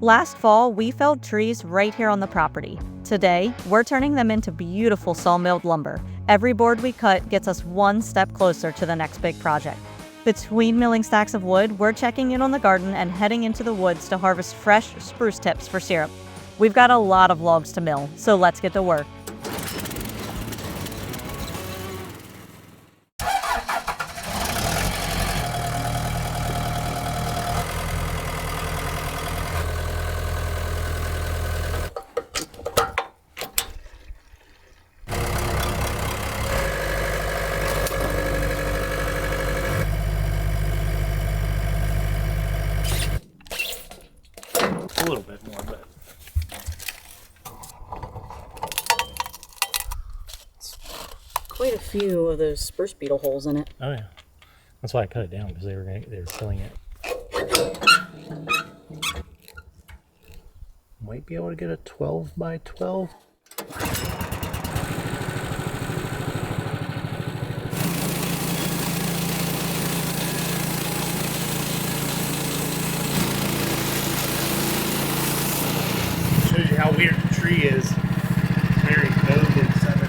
Last fall, we felled trees right here on the property. Today, we're turning them into beautiful sawmilled lumber. Every board we cut gets us one step closer to the next big project. Between milling stacks of wood, we're checking in on the garden and heading into the woods to harvest fresh spruce tips for syrup. We've got a lot of logs to mill, so let's get to work. A little bit more, but Quite a few of those spruce beetle holes in it. oh yeah, that's why I cut it down, because they were killing it. Might be able to get a 12 by 12. Shows you how weird the tree is. Very bowed in center.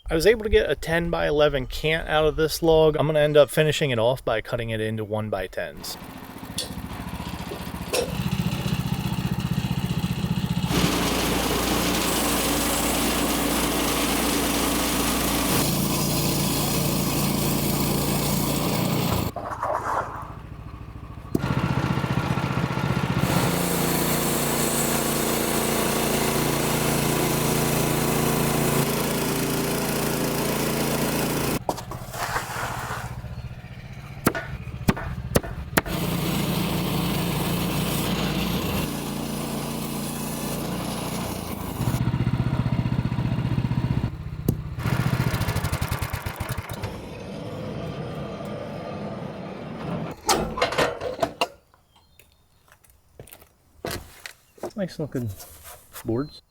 I was able to get a 10 by 11 cant out of this log. I'm going to end up finishing it off by cutting it into 1 by 10s. Nice looking boards.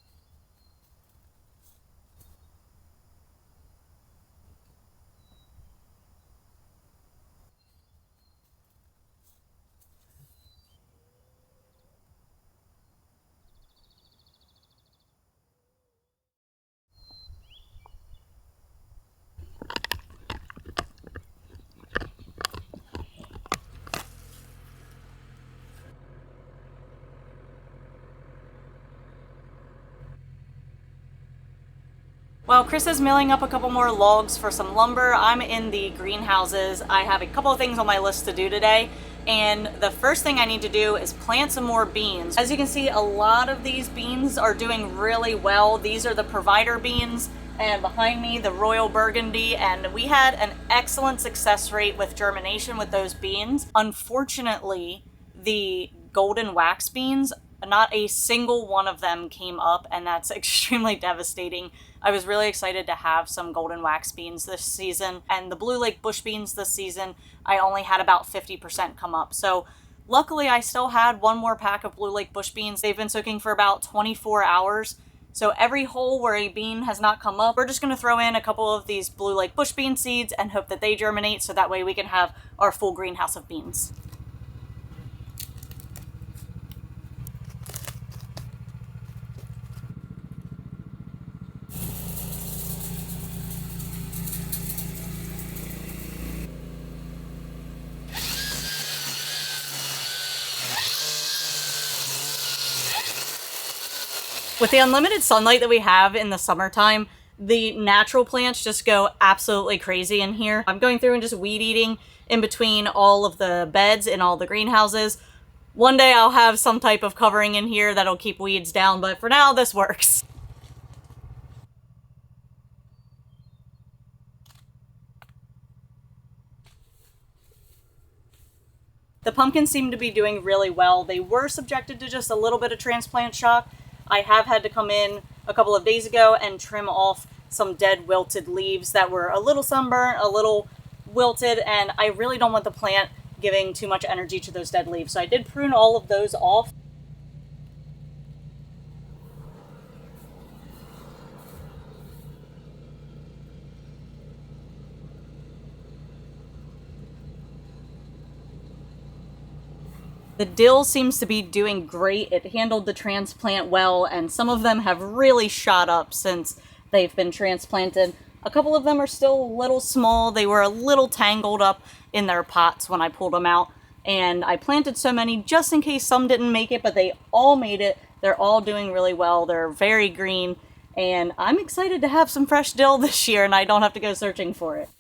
While Chris is milling up a couple more logs for some lumber, I'm in the greenhouses. I have a couple of things on my list to do today, and the first thing I need to do is plant some more beans. As you can see, a lot of these beans are doing really well. These are the provider beans, and behind me, the Royal Burgundy, and we had an excellent success rate with germination with those beans. Unfortunately, the golden wax beans, not a single one of them came up, and that's extremely devastating. I was really excited to have some golden wax beans this season, and the Blue Lake bush beans this season, I only had about 50% come up. So luckily I still had one more pack of Blue Lake bush beans. They've been soaking for about 24 hours. So every hole where a bean has not come up, we're just gonna throw in a couple of these Blue Lake bush bean seeds and hope that they germinate, so that way we can have our full greenhouse of beans. With the unlimited sunlight that we have in the summertime, the natural plants just go absolutely crazy in here. I'm going through and just weed eating in between all of the beds in all the greenhouses. One day I'll have some type of covering in here that'll keep weeds down, but for now this works. The pumpkins seem to be doing really well. They were subjected to just a little bit of transplant shock. I have had to come in a couple of days ago and trim off some dead wilted leaves that were a little sunburnt, a little wilted, and I really don't want the plant giving too much energy to those dead leaves. So I did prune all of those off. The dill seems to be doing great. It handled the transplant well, and some of them have really shot up since they've been transplanted. A couple of them are still a little small. They were a little tangled up in their pots when I pulled them out, and I planted so many just in case some didn't make it, but they all made it. They're all doing really well. They're very green, and I'm excited to have some fresh dill this year and I don't have to go searching for it.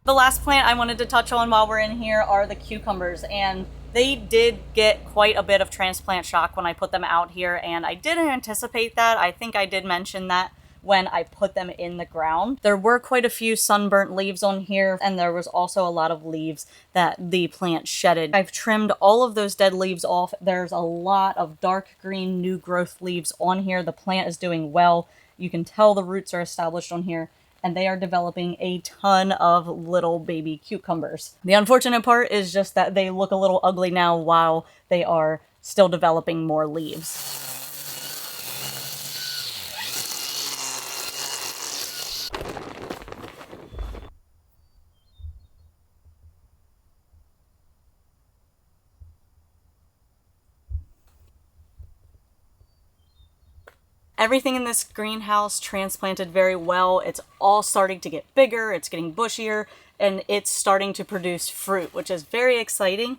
The last plant I wanted to touch on while we're in here are the cucumbers, and they did get quite a bit of transplant shock when I put them out here, and I didn't anticipate that. I think I did mention that when I put them in the ground. There were quite a few sunburnt leaves on here, and there was also a lot of leaves that the plant shedded. I've trimmed all of those dead leaves off. There's a lot of dark green new growth leaves on here. The plant is doing well. You can tell the roots are established on here, and they are developing a ton of little baby cucumbers. The unfortunate part is just that they look a little ugly now while they are still developing more leaves. Everything in this greenhouse transplanted very well. It's all starting to get bigger, it's getting bushier, and it's starting to produce fruit, which is very exciting.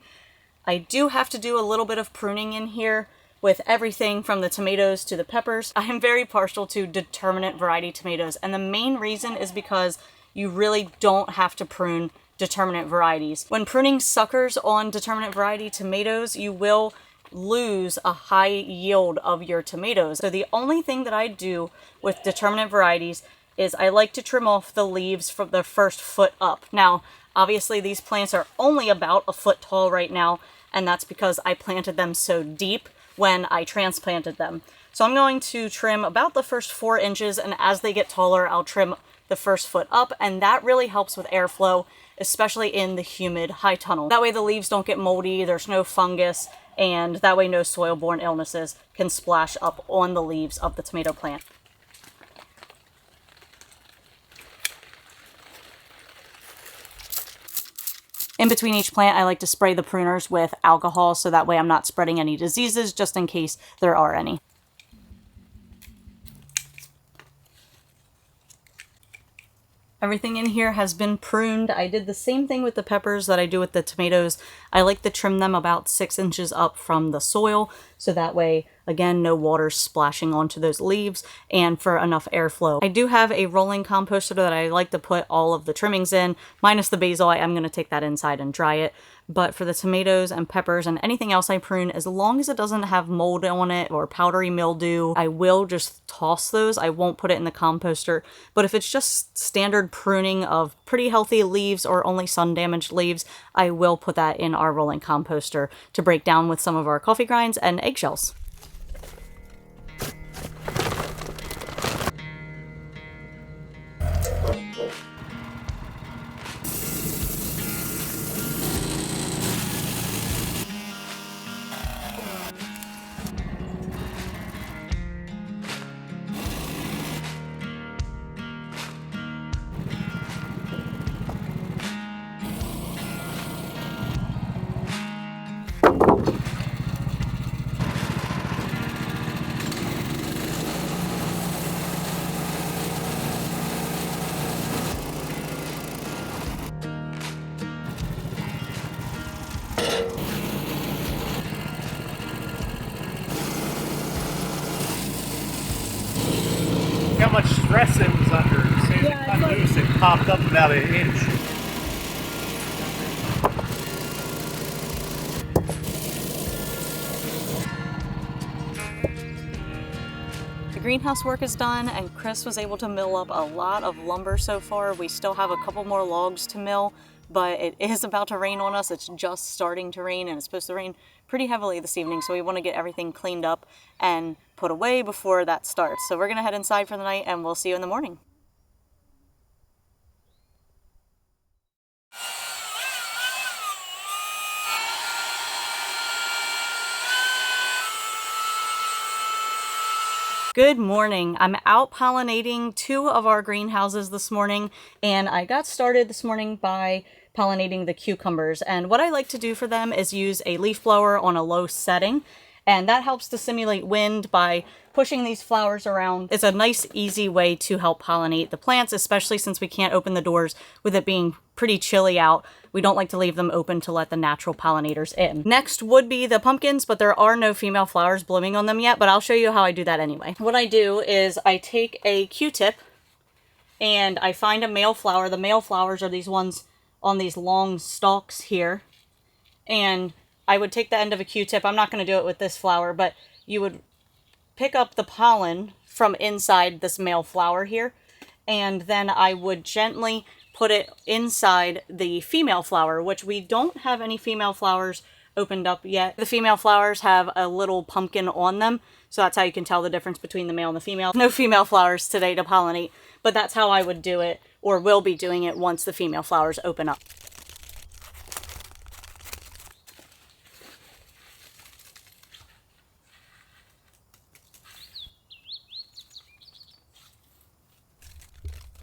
I do have to do a little bit of pruning in here with everything from the tomatoes to the peppers. I am very partial to determinate variety tomatoes, and the main reason is because you really don't have to prune determinate varieties. When pruning suckers on determinate variety tomatoes, you will lose a high yield of your tomatoes. So the only thing that I do with determinate varieties is I like to trim off the leaves from the first foot up. Now, obviously these plants are only about a foot tall right now, and that's because I planted them so deep when I transplanted them. So I'm going to trim about the first 4 inches, and as they get taller, I'll trim the first foot up, and that really helps with airflow, especially in the humid high tunnel. That way the leaves don't get moldy, there's no fungus, and that way no soil-borne illnesses can splash up on the leaves of the tomato plant. In between each plant, I like to spray the pruners with alcohol so that way I'm not spreading any diseases, just in case there are any. Everything in here has been pruned. I did the same thing with the peppers that I do with the tomatoes. I like to trim them about 6 inches up from the soil, so that way, again, no water splashing onto those leaves and for enough airflow. I do have a rolling composter that I like to put all of the trimmings in, minus the basil. I am going to take that inside and dry it. But for the tomatoes and peppers and anything else I prune, as long as it doesn't have mold on it or powdery mildew, I will just toss those. I won't put it in the composter. But if it's just standard pruning of pretty healthy leaves or only sun-damaged leaves, I will put that in our rolling composter to break down with some of our coffee grinds and eggshells. how much stress it was under. As soon as it cut loose, it popped up about an inch. The greenhouse work is done, and Chris was able to mill up a lot of lumber so far. We still have a couple more logs to mill, but it is about to rain on us. It's just starting to rain, and it's supposed to rain pretty heavily this evening, so we want to get everything cleaned up and put away before that starts. So we're going to head inside for the night, and we'll see you in the morning. Good morning. I'm out pollinating 2 of our greenhouses this morning, and I got started this morning by pollinating the cucumbers. And what I like to do for them is use a leaf blower on a low setting, and that helps to simulate wind by pushing these flowers around. It's a nice, easy way to help pollinate the plants, especially since we can't open the doors with it being pretty chilly out. We don't like to leave them open to let the natural pollinators in. Next would be the pumpkins, but there are no female flowers blooming on them yet, but I'll show you how I do that anyway. What I do is I take a Q-tip and I find a male flower. The male flowers are these ones on these long stalks here. And I would take the end of a Q-tip. I'm not going to do it with this flower, but you would pick up the pollen from inside this male flower here, and then I would gently put it inside the female flower, which we don't have any female flowers opened up yet. The female flowers have a little pumpkin on them, so that's how you can tell the difference between the male and the female. No female flowers today to pollinate, but that's how I would do it, or will be doing it once the female flowers open up.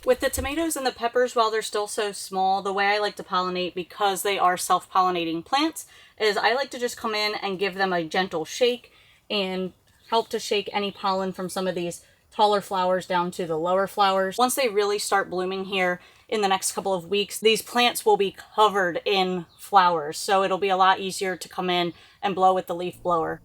With the tomatoes and the peppers, while they're still so small, the way I like to pollinate, because they are self-pollinating plants, is I like to just come in and give them a gentle shake and help to shake any pollen from some of these taller flowers down to the lower flowers. Once they really start blooming here in the next couple of weeks, these plants will be covered in flowers, so it'll be a lot easier to come in and blow with the leaf blower.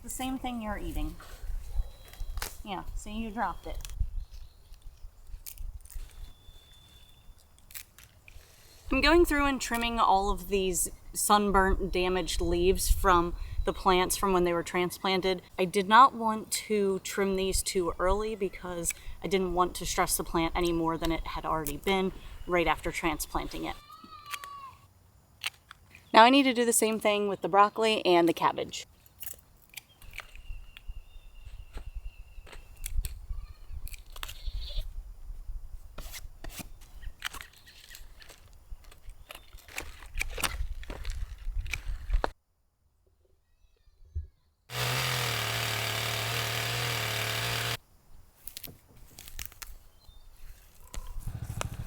The same thing you're eating. Yeah, see, you dropped it. I'm going through and trimming all of these sunburnt, damaged leaves from the plants from when they were transplanted. I did not want to trim these too early because I didn't want to stress the plant any more than it had already been right after transplanting it. Now I need to do the same thing with the broccoli and the cabbage.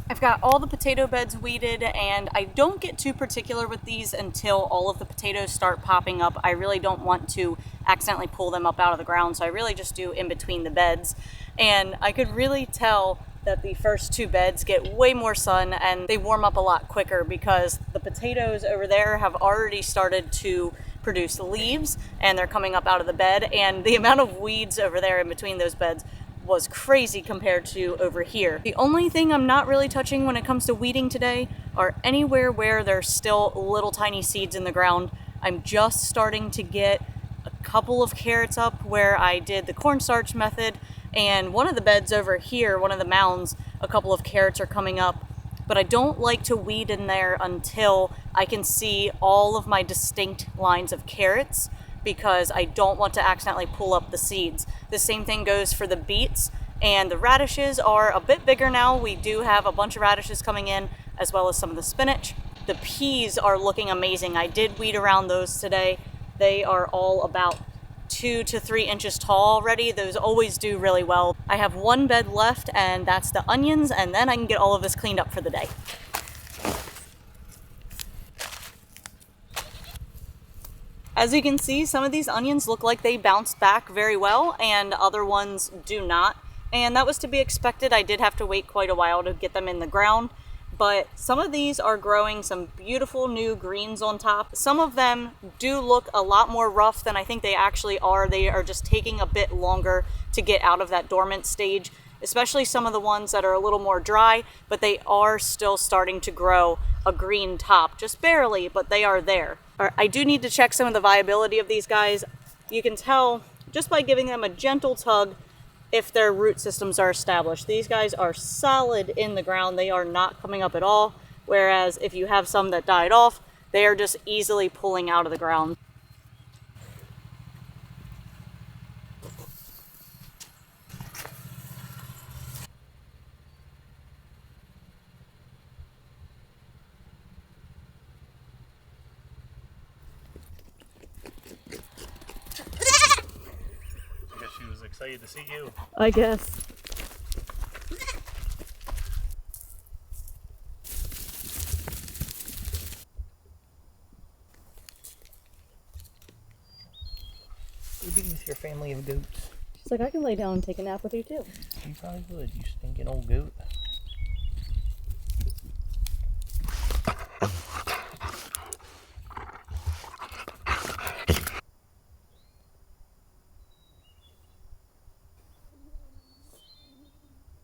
I've got all the potato beds weeded, and I don't get too particular with these until all of the potatoes start popping up. I really don't want to accidentally pull them up out of the ground, so I really just do in between the beds. And I could really tell that the first 2 beds get way more sun and they warm up a lot quicker because the potatoes over there have already started to produce leaves and they're coming up out of the bed, and the amount of weeds over there in between those beds was crazy compared to over here. The only thing I'm not really touching when it comes to weeding today are anywhere where there's still little tiny seeds in the ground. I'm just starting to get a couple of carrots up where I did the cornstarch method, and one of the beds over here, one of the mounds, a couple of carrots are coming up, but I don't like to weed in there until I can see all of my distinct lines of carrots, because I don't want to accidentally pull up the seeds. The same thing goes for the beets, and the radishes are a bit bigger now. We do have a bunch of radishes coming in, as well as some of the spinach. The peas are looking amazing. I did weed around those today. They are all about 2 to 3 inches tall already. Those always do really well. I have one bed left, and that's the onions, and then I can get all of this cleaned up for the day. As you can see, some of these onions look like they bounced back very well, and other ones do not. And that was to be expected. I did have to wait quite a while to get them in the ground. But some of these are growing some beautiful new greens on top. Some of them do look a lot more rough than I think they actually are. They are just taking a bit longer to get out of that dormant stage, especially some of the ones that are a little more dry, but they are still starting to grow a green top, just barely, but they are there. I do need to check some of the viability of these guys. You can tell just by giving them a gentle tug if their root systems are established. These guys are solid in the ground. They are not coming up at all. Whereas if you have some that died off, they are just easily pulling out of the ground. She was excited to see you. I guess. Maybe with your family of goats. She's like, I can lay down and take a nap with you too. You probably would, you stinking old goat.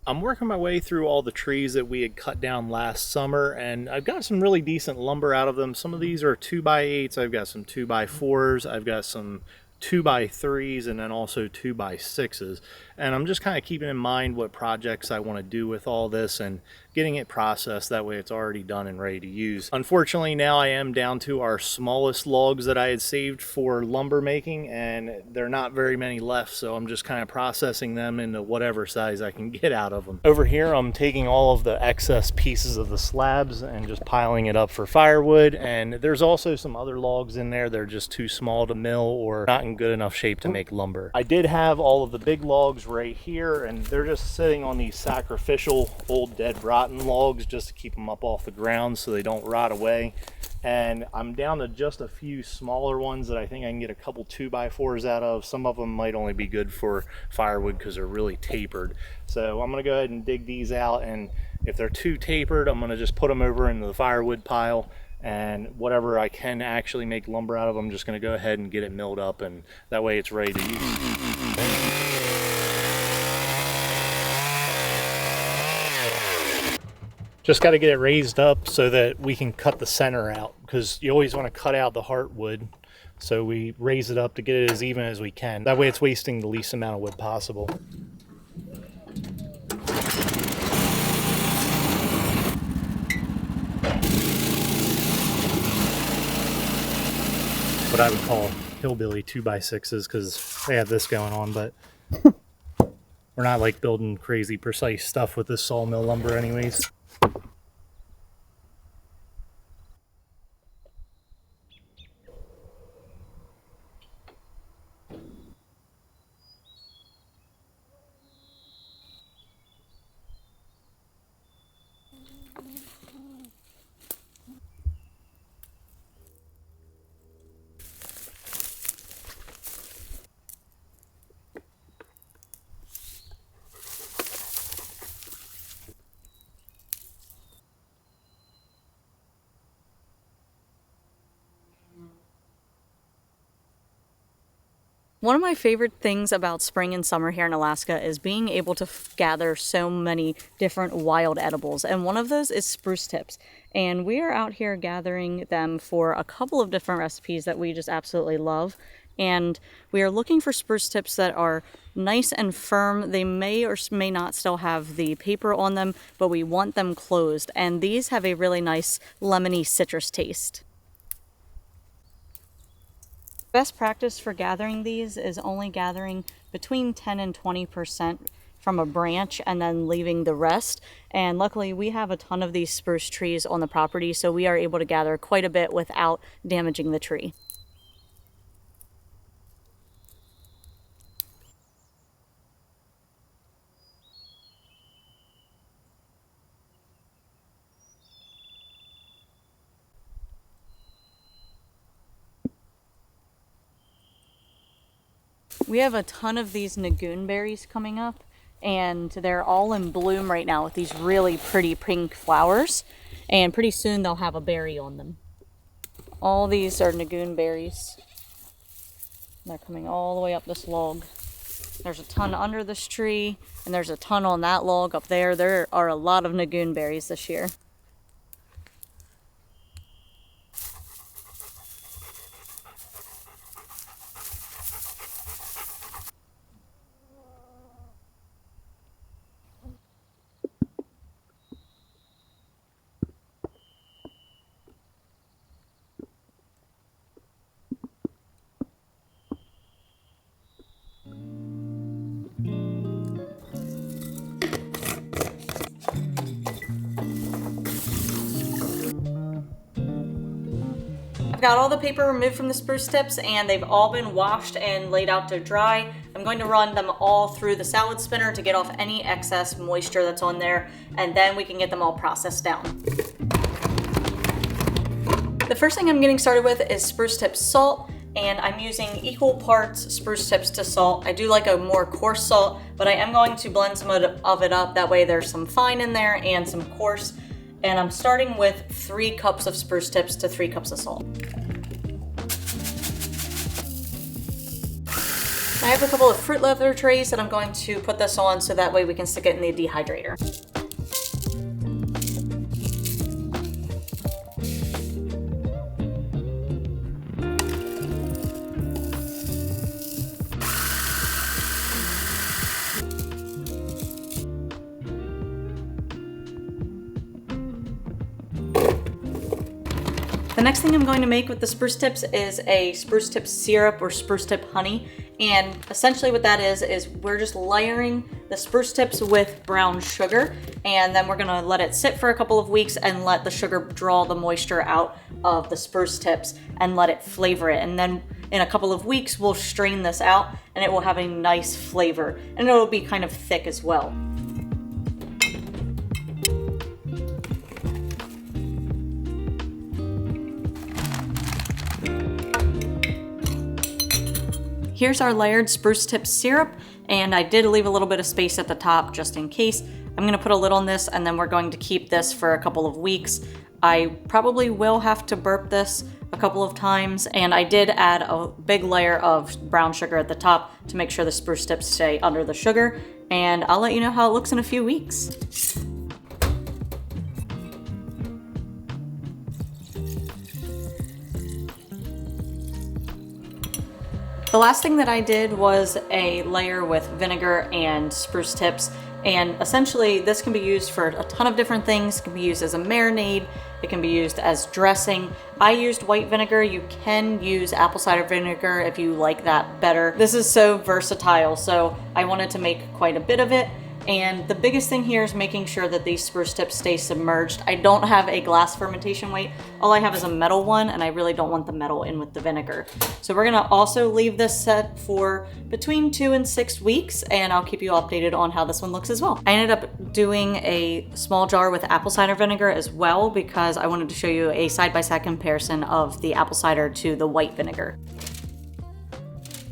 I'm working my way through all the trees that we had cut down last summer, and I've got some really decent lumber out of them. Some of these are 2x8s, I've got some 2x4s, I've got some 2x3s, and then also 2x6s. And I'm just kind of keeping in mind what projects I want to do with all this and getting it processed. That way it's already done and ready to use. Unfortunately, now I am down to our smallest logs that I had saved for lumber making, and there are not very many left, so I'm just kind of processing them into whatever size I can get out of them. Over here, I'm taking all of the excess pieces of the slabs and just piling it up for firewood, and there's also some other logs in there that are just too small to mill or not in good enough shape to make lumber. I did have all of the big logs right here, and they're just sitting on these sacrificial old dead rotten logs just to keep them up off the ground so they don't rot away. And I'm down to just a few smaller ones that I think I can get a couple 2x4s out of. Some of them might only be good for firewood because they're really tapered. So I'm going to go ahead and dig these out, and if they're too tapered, I'm going to just put them over into the firewood pile, and whatever I can actually make lumber out of, I'm just going to go ahead and get it milled up, and that way it's ready to use. Just got to get it raised up so that we can cut the center out, because you always want to cut out the heartwood. So we raise it up to get it as even as we can. That way it's wasting the least amount of wood possible. What I would call hillbilly 2x6s, because they have this going on, but we're not like building crazy precise stuff with this sawmill lumber anyways. One of my favorite things about spring and summer here in Alaska is being able to gather so many different wild edibles, and one of those is spruce tips. And we are out here gathering them for a couple of different recipes that we just absolutely love. And we are looking for spruce tips that are nice and firm. They may or may not still have the paper on them, but we want them closed. And these have a really nice lemony citrus taste. Best practice for gathering these is only gathering between 10 and 20% from a branch and then leaving the rest. And luckily we have a ton of these spruce trees on the property, so we are able to gather quite a bit without damaging the tree. We have a ton of these Nagoon berries coming up, and they're all in bloom right now with these really pretty pink flowers, and pretty soon they'll have a berry on them. All these are Nagoon berries. They're coming all the way up this log. There's a ton under this tree, and there's a ton on that log up there. There are a lot of Nagoon berries this year. I've got all the paper removed from the spruce tips, and they've all been washed and laid out to dry. I'm going to run them all through the salad spinner to get off any excess moisture that's on there, and then we can get them all processed down. The first thing I'm getting started with is spruce tip salt, and I'm using equal parts spruce tips to salt. I do like a more coarse salt, but I am going to blend some of it up. That way there's some fine in there and some coarse. And I'm starting with 3 cups of spruce tips to 3 cups of salt. I have a couple of fruit leather trays that I'm going to put this on so that way we can stick it in the dehydrator. The next thing I'm going to make with the spruce tips is a spruce tip syrup or spruce tip honey. And essentially what that is we're just layering the spruce tips with brown sugar, and then we're gonna let it sit for a couple of weeks and let the sugar draw the moisture out of the spruce tips and let it flavor it. And then in a couple of weeks, we'll strain this out and it will have a nice flavor, and it'll be kind of thick as well. Here's our layered spruce tip syrup, and I did leave a little bit of space at the top just in case. I'm gonna put a lid on this, and then we're going to keep this for a couple of weeks. I probably will have to burp this a couple of times, and I did add a big layer of brown sugar at the top to make sure the spruce tips stay under the sugar, and I'll let you know how it looks in a few weeks. The last thing that I did was a layer with vinegar and spruce tips, and essentially this can be used for a ton of different things. It can be used as a marinade, it can be used as dressing. I used white vinegar. You can use apple cider vinegar if you like that better. This is so versatile, so I wanted to make quite a bit of it. And the biggest thing here is making sure that these spruce tips stay submerged. I don't have a glass fermentation weight. All I have is a metal one, and I really don't want the metal in with the vinegar. So we're gonna also leave this set for between 2 and 6 weeks, and I'll keep you updated on how this one looks as well. I ended up doing a small jar with apple cider vinegar as well because I wanted to show you a side-by-side comparison of the apple cider to the white vinegar.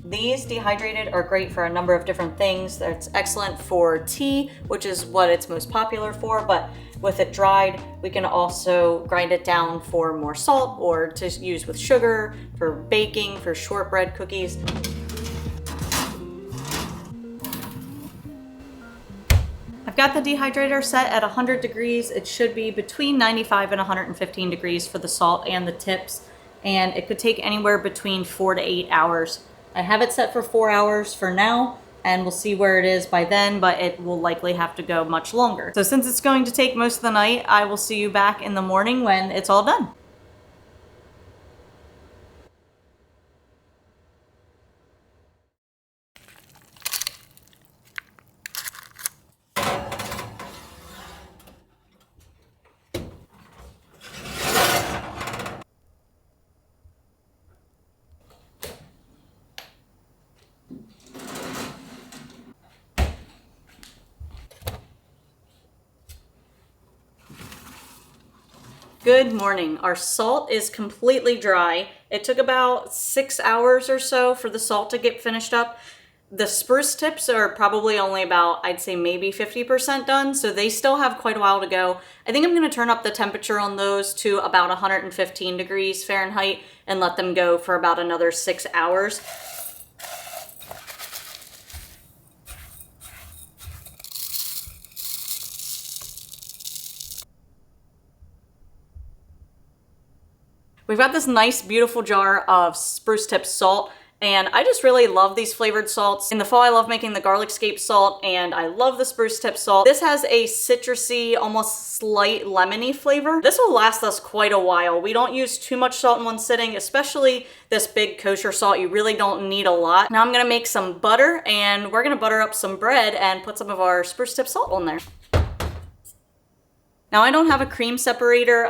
These dehydrated are great for a number of different things. It's excellent for tea, which is what it's most popular for, but with it dried, we can also grind it down for more salt or to use with sugar, for baking, for shortbread cookies. I've got the dehydrator set at 100 degrees. It should be between 95 and 115 degrees for the salt and the tips, and it could take anywhere between 4 to 8 hours. I have it set for 4 hours for now, and we'll see where it is by then, but it will likely have to go much longer. So since it's going to take most of the night, I will see you back in the morning when it's all done. Good morning. Our salt is completely dry. It took about 6 hours or so for the salt to get finished up. The spruce tips are probably only about, I'd say maybe 50% done, so they still have quite a while to go. I think I'm going to turn up the temperature on those to about 115 degrees Fahrenheit and let them go for about another 6 hours. We've got this nice, beautiful jar of spruce tip salt, and I just really love these flavored salts. In the fall, I love making the garlic scape salt, and I love the spruce tip salt. This has a citrusy, almost slight lemony flavor. This will last us quite a while. We don't use too much salt in one sitting, especially this big kosher salt. You really don't need a lot. Now I'm gonna make some butter, and we're gonna butter up some bread and put some of our spruce tip salt on there. Now I don't have a cream separator.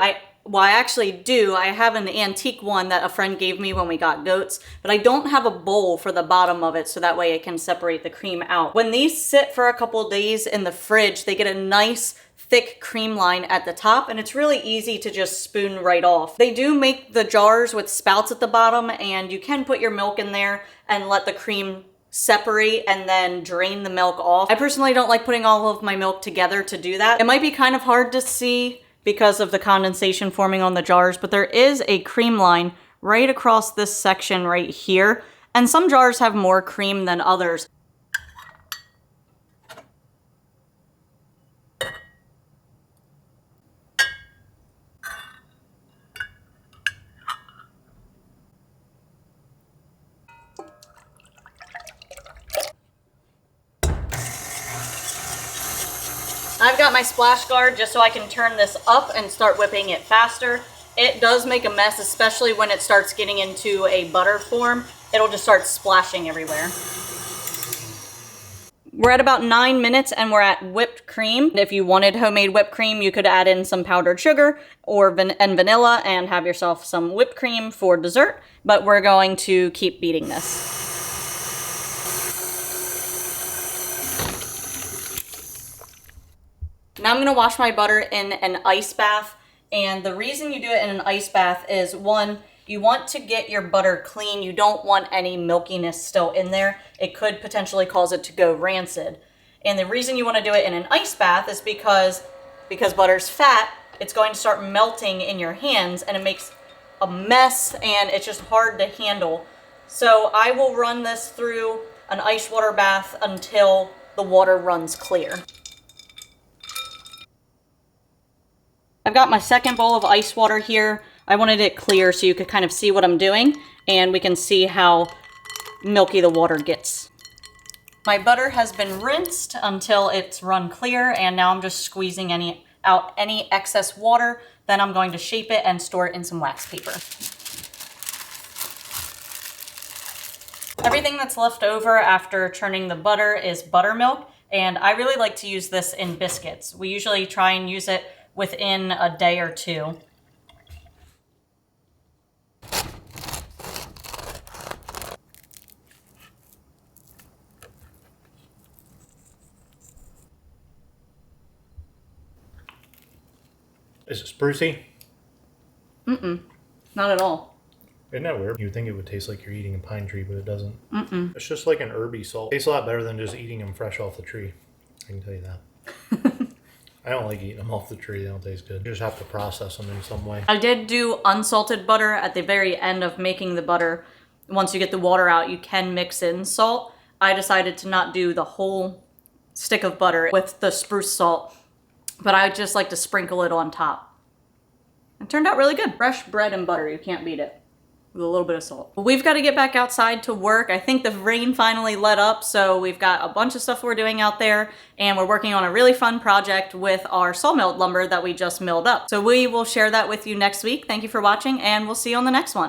Well, I actually do. I have an antique one that a friend gave me when we got goats, but I don't have a bowl for the bottom of it so that way it can separate the cream out. When these sit for a couple days in the fridge, they get a nice thick cream line at the top, and it's really easy to just spoon right off. They do make the jars with spouts at the bottom, and you can put your milk in there and let the cream separate and then drain the milk off. I personally don't like putting all of my milk together to do that. It might be kind of hard to see because of the condensation forming on the jars, but there is a cream line right across this section right here, and some jars have more cream than others. I've got my splash guard just so I can turn this up and start whipping it faster. It does make a mess, especially when it starts getting into a butter form. It'll just start splashing everywhere. We're at about 9 minutes and we're at whipped cream. If you wanted homemade whipped cream, you could add in some powdered sugar or vanilla and have yourself some whipped cream for dessert, but we're going to keep beating this. Now I'm going to wash my butter in an ice bath, and the reason you do it in an ice bath is, one, you want to get your butter clean. You don't want any milkiness still in there. It could potentially cause it to go rancid. And the reason you want to do it in an ice bath is because butter's fat, it's going to start melting in your hands and it makes a mess and it's just hard to handle. So I will run this through an ice water bath until the water runs clear. I've got my second bowl of ice water here. I wanted it clear so you could kind of see what I'm doing and we can see how milky the water gets. My butter has been rinsed until it's run clear, and now I'm just squeezing out any excess water. Then I'm going to shape it and store it in some wax paper. Everything that's left over after churning the butter is buttermilk, and I really like to use this in biscuits. We usually try and use it within a day or two. Is it sprucey? Not at all. Isn't that weird? You'd think it would taste like you're eating a pine tree, but it doesn't. It's just like an herby salt. It tastes a lot better than just eating them fresh off the tree. I can tell you that. I don't like eating them off the tree. They don't taste good. You just have to process them in some way. I did do unsalted butter at the very end of making the butter. Once you get the water out, you can mix in salt. I decided to not do the whole stick of butter with the spruce salt, but I just like to sprinkle it on top. It turned out really good. Fresh bread and butter, you can't beat it. With a little bit of salt. We've got to get back outside to work. I think the rain finally let up, so we've got a bunch of stuff we're doing out there, and we're working on a really fun project with our sawmill lumber that we just milled up. So we will share that with you next week. Thank you for watching, and we'll see you on the next one.